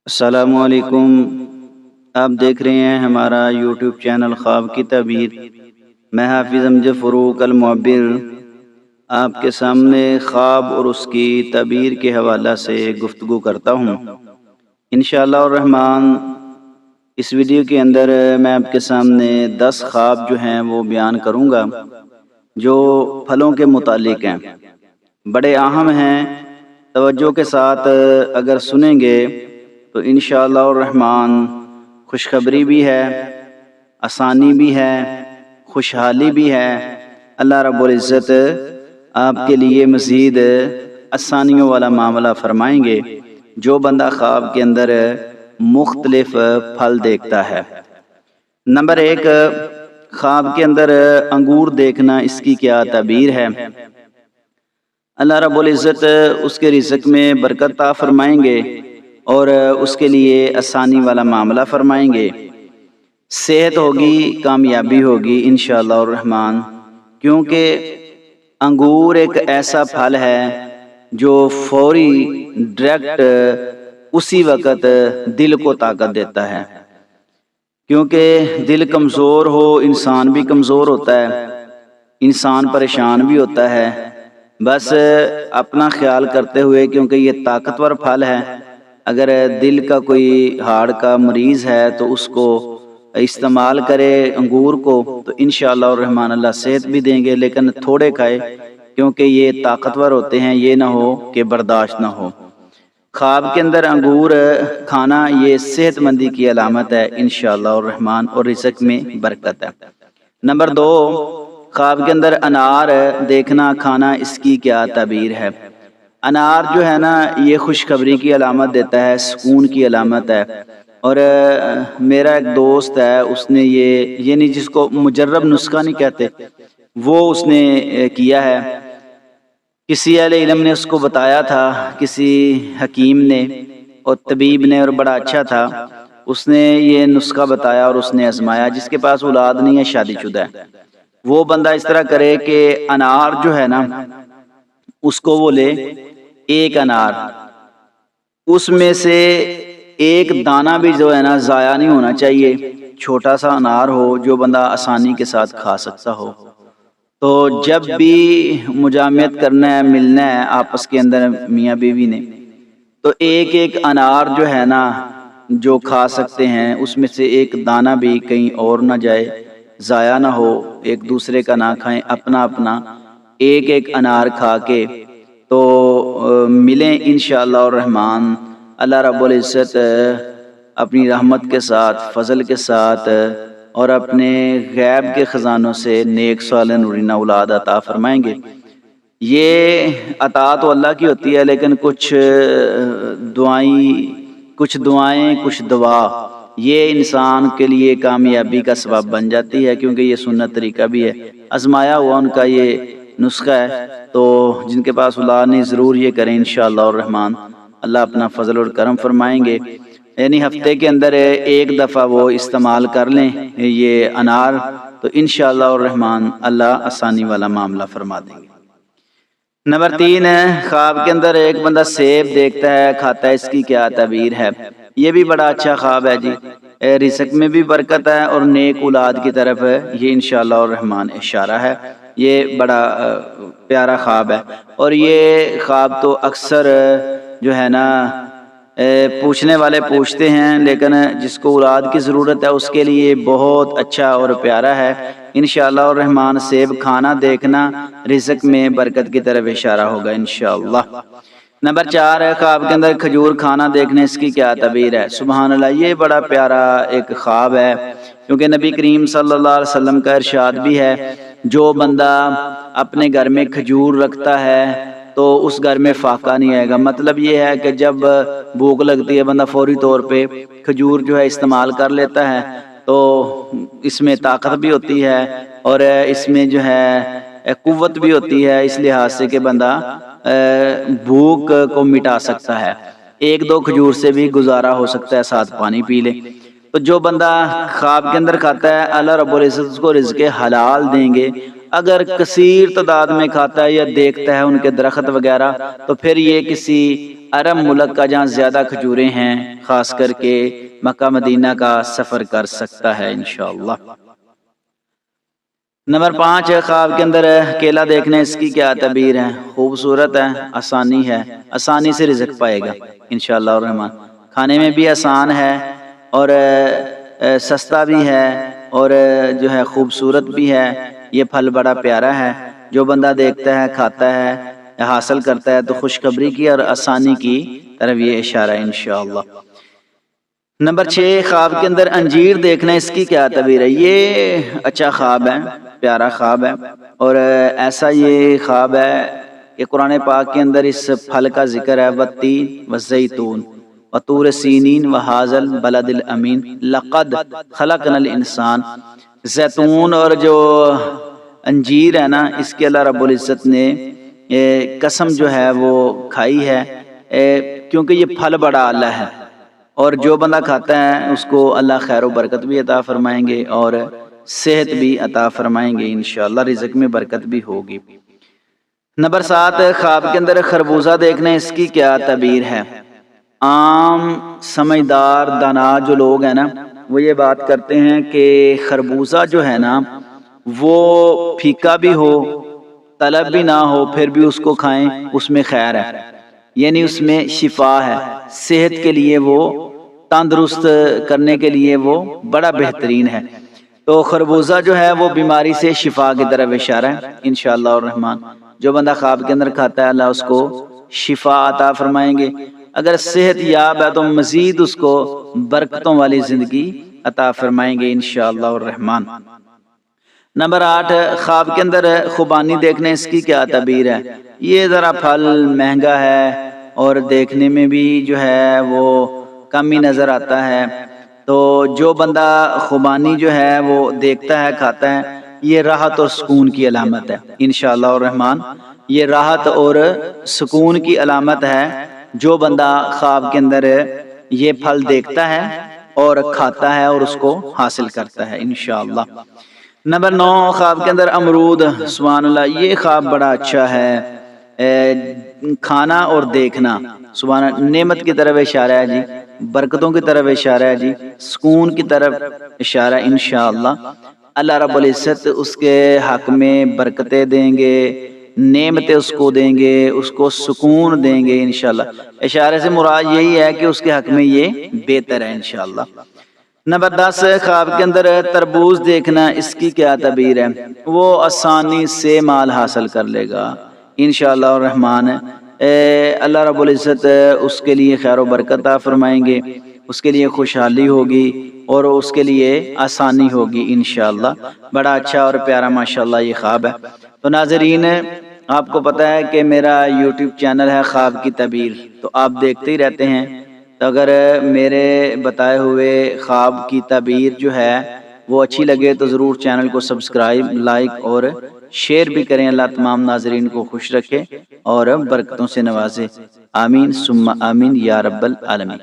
السلام علیکم۔ آپ دیکھ رہے ہیں ہمارا یوٹیوب چینل خواب کی تعبیر۔ میں حافظ امجد فروق المعبر آپ کے سامنے خواب اور اس کی تعبیر کے حوالہ سے گفتگو کرتا ہوں۔ انشاءاللہ الرحمن اس ویڈیو کے اندر میں آپ کے سامنے 10 خواب جو ہیں وہ بیان کروں گا جو پھلوں کے متعلق ہیں، بڑے اہم ہیں۔ توجہ کے ساتھ اگر سنیں گے تو انشاءاللہ الرحمن خوشخبری بھی ہے، آسانی بھی ہے، خوشحالی بھی ہے۔ اللہ رب العزت آپ کے لیے مزید آسانیوں والا معاملہ فرمائیں گے جو بندہ خواب کے اندر مختلف پھل دیکھتا ہے۔ نمبر 1، خواب کے اندر انگور دیکھنا، اس کی کیا تعبیر ہے؟ اللہ رب العزت اس کے رزق میں برکت عطا فرمائیں گے اور اس کے لیے آسانی والا معاملہ فرمائیں گے۔ صحت ہوگی، کامیابی ہوگی انشاءاللہ الرحمن، کیونکہ انگور ایک ایسا پھل ہے جو فوری ڈائریکٹ اسی وقت دل کو طاقت دیتا ہے، کیونکہ دل کمزور ہو انسان بھی کمزور ہوتا ہے، انسان پریشان بھی ہوتا ہے۔ بس اپنا خیال کرتے ہوئے، کیونکہ یہ طاقتور پھل ہے، اگر دل کا کوئی ہارٹ کا مریض ہے تو اس کو استعمال کرے انگور کو، تو انشاءاللہ الرحمن اللہ صحت بھی دیں گے، لیکن تھوڑے کھائے کیونکہ یہ طاقتور ہوتے ہیں، یہ نہ ہو کہ برداشت نہ ہو۔ خواب کے اندر انگور کھانا یہ صحت مندی کی علامت ہے انشاءاللہ الرحمن، اور رزق میں برکت ہے۔ نمبر 2، خواب کے اندر انار دیکھنا، کھانا، اس کی کیا تعبیر ہے؟ انار جو ہے نا یہ خوشخبری کی علامت دیتا ہے، سکون کی علامت ہے۔ اور میرا ایک دوست ہے، اس نے یہ یعنی جس کو مجرب نسخہ نہیں کہتے، وہ اس نے کیا ہے۔ کسی اہل علم نے اس کو بتایا تھا، کسی حکیم نے اور طبیب نے، اور بڑا اچھا تھا۔ اس نے یہ نسخہ بتایا اور اس نے آزمایا۔ جس کے پاس اولاد نہیں ہے، شادی شدہ ہے، وہ بندہ اس طرح کرے کہ انار جو ہے نا اس کو وہ لے، ایک انار، اس میں سے ایک دانہ بھی جو ہے نا ضائع نہیں ہونا چاہیے، چھوٹا سا انار ہو جو بندہ آسانی کے ساتھ کھا سکتا ہو۔ تو جب بھی مجامعت کرنا ہے، ملنا ہے آپس کے اندر میاں بیوی نے، تو ایک ایک انار جو ہے نا جو کھا سکتے ہیں، اس میں سے ایک دانہ بھی کہیں اور نہ جائے، ضائع نہ ہو، ایک دوسرے کا نہ کھائیں، اپنا اپنا ایک ایک انار کھا کے تو ملیں انشاءاللہ الرحمن۔ اللہ رب العزت اپنی رحمت کے ساتھ، فضل کے ساتھ اور اپنے غیب کے خزانوں سے نیک صالح نورینہ اولاد عطا فرمائیں گے۔ یہ عطا تو اللہ کی ہوتی ہے، لیکن کچھ دعائیں کچھ دعا یہ انسان کے لیے کامیابی کا سبب بن جاتی ہے، کیونکہ یہ سنت طریقہ بھی ہے، آزمایا ہوا ان کا یہ نسخہ ہے۔ تو جن کے پاس اولاد نہیں ضرور یہ کریں انشاءاللہ الرحمن، اللہ اپنا فضل اور کرم فرمائیں گے۔ یعنی ہفتے کے اندر ایک دفعہ وہ استعمال کر لیں یہ انار، تو انشاءاللہ الرحمن اللہ آسانی والا معاملہ فرما دیں گے۔ نمبر 3، خواب کے اندر ایک بندہ سیب دیکھتا ہے، کھاتا ہے، اس کی کیا تعبیر ہے؟ یہ بھی بڑا اچھا خواب ہے جی، رزق میں بھی برکت ہے اور نیک اولاد کی طرف یہ انشاءاللہ الرحمن اشارہ ہے۔ یہ بڑا پیارا خواب ہے، اور یہ خواب تو اکثر جو ہے نا پوچھنے والے پوچھتے ہیں، لیکن جس کو اولاد کی ضرورت ہے اس کے لیے بہت اچھا اور پیارا ہے انشاءاللہ الرحمن۔ سیب کھانا دیکھنا رزق میں برکت کی طرف اشارہ ہوگا انشاءاللہ۔ نمبر 4، خواب کے اندر کھجور کھانا دیکھنے، اس کی کیا تعبیر ہے؟ سبحان اللہ، یہ بڑا پیارا ایک خواب ہے، کیونکہ نبی کریم صلی اللہ علیہ وسلم کا ارشاد بھی ہے، جو بندہ اپنے گھر میں کھجور رکھتا ہے تو اس گھر میں فاقہ نہیں آئے گا۔ مطلب یہ ہے کہ جب بھوک لگتی ہے بندہ فوری طور پہ کھجور جو ہے استعمال کر لیتا ہے، تو اس میں طاقت بھی ہوتی ہے اور اس میں جو ہے قوت بھی ہوتی ہے، اس لحاظ سے کہ بندہ بھوک کو مٹا سکتا ہے۔ ایک دو کھجور سے بھی گزارا ہو سکتا ہے، ساتھ پانی پی لے۔ تو جو بندہ خواب کے اندر کھاتا ہے، اللہ رب العزت اس کو رزق حلال دیں گے، اگر کثیر تعداد میں کھاتا ہے یا دیکھتا ہے ان کے درخت وغیرہ تو پھر یہ کسی عرب ملک کا جہاں زیادہ کھجوریں ہیں خاص کر کے مکہ مدینہ کا سفر کر سکتا ہے انشاءاللہ۔ نمبر 5 ہے خواب کے اندر کیلا دیکھنا، اس کی کیا تعبیر ہے؟ خوبصورت ہے، آسانی ہے، آسانی سے رزق پائے گا انشاءاللہ الرحمن، کھانے میں بھی آسان ہے اور سستا بھی ہے اور جو ہے خوبصورت بھی ہے، یہ پھل بڑا پیارا ہے، جو بندہ دیکھتا ہے کھاتا ہے حاصل کرتا ہے تو خوشخبری کی اور آسانی کی طرف یہ اشارہ ہے انشاءاللہ۔ نمبر 6 خواب کے اندر انجیر دیکھنا، اس کی کیا تعبیر ہے؟ یہ اچھا خواب ہے، پیارا خواب ہے اور ایسا یہ خواب ہے کہ قرآن پاک کے اندر اس پھل کا ذکر ہے، والتین والزیتون وطور سینین وہذا البلد الامین لقد خلقنا الانسان۔ زیتون اور جو انجیر ہے نا، اس کے اللہ رب العزت نے قسم جو ہے وہ کھائی ہے کیونکہ یہ پھل بڑا اعلیٰ ہے اور جو بندہ کھاتا ہے اس کو اللہ خیر و برکت بھی عطا فرمائیں گے اور صحت بھی عطا فرمائیں گے انشاءاللہ، رزق میں برکت بھی ہوگی۔ نمبر 7 خواب کے اندر خربوزہ دیکھنا، اس کی کیا تعبیر ہے؟ عام سمجھدار دانا جو لوگ ہیں نا وہ یہ بات کرتے ہیں کہ خربوزہ جو ہے نا وہ پھیکا بھی ہو طلب بھی نہ ہو پھر بھی اس کو کھائیں، اس میں خیر ہے، یعنی اس میں شفا ہے، صحت کے لیے وہ تندرست کرنے کے لیے وہ بڑا بہترین ہے۔ تو خربوزہ جو ہے وہ بیماری سے شفا کی طرف اشارہ ہے انشاءاللہ الرحمن، جو بندہ خواب کے اندر کھاتا ہے اللہ اس کو شفا عطا فرمائیں گے، اگر صحت یاب ہے تو مزید اس کو برکتوں والی زندگی عطا فرمائیں گے انشاءاللہ الرحمن۔ نمبر 8 خواب کے اندر خوبانی دیکھنا، اس کی کیا تعبیر ہے؟ یہ ذرا پھل مہنگا ہے اور دیکھنے میں بھی جو ہے وہ کم ہی نظر آتا ہے، تو جو بندہ خوبانی جو ہے وہ دیکھتا ہے کھاتا ہے، یہ راحت اور سکون کی علامت ہے انشاءاللہ الرحمن، یہ راحت اور سکون کی علامت ہے جو بندہ خواب کے اندر یہ پھل دیکھتا ہے اور کھاتا ہے اور اس کو حاصل کرتا ہے انشاءاللہ۔ نمبر 9 خواب کے اندر امرود، سبحان اللہ، یہ خواب بڑا اچھا ہے، کھانا اور دیکھنا سبحان اللہ، نعمت کی طرف اشارہ ہے جی، برکتوں کی طرف اشارہ ہے جی، سکون کی طرف اشارہ ہے انشاءاللہ، اللہ رب العزت اس کے حق میں برکتیں دیں گے، نعمتیں اس کو دیں گے، اس کو سکون دیں گے انشاءاللہ، اشارے سے مراد یہی ہے کہ اس کے حق میں یہ بہتر ہے انشاءاللہ۔ نمبر 10 خواب کے اندر تربوز دیکھنا، اس کی کیا تعبیر ہے؟ وہ آسانی سے مال حاصل کر لے گا انشاءاللہ الرحمن، اللہ رب العزت اس کے لیے خیر و برکت عطا فرمائیں گے، اس کے لیے خوشحالی ہوگی اور اس کے لیے آسانی ہوگی انشاءاللہ، بڑا اچھا اور پیارا ماشاءاللہ یہ خواب ہے۔ تو ناظرین آپ کو پتہ ہے کہ میرا یوٹیوب چینل ہے خواب کی تعبیر، تو آپ دیکھتے ہی رہتے ہیں، تو اگر میرے بتائے ہوئے خواب کی تعبیر جو ہے وہ اچھی لگے تو ضرور چینل کو سبسکرائب، لائک اور شیئر بھی کریں، اللہ تمام ناظرین کو خوش رکھے اور برکتوں سے نوازے، آمین ثم آمین یا رب العالمین۔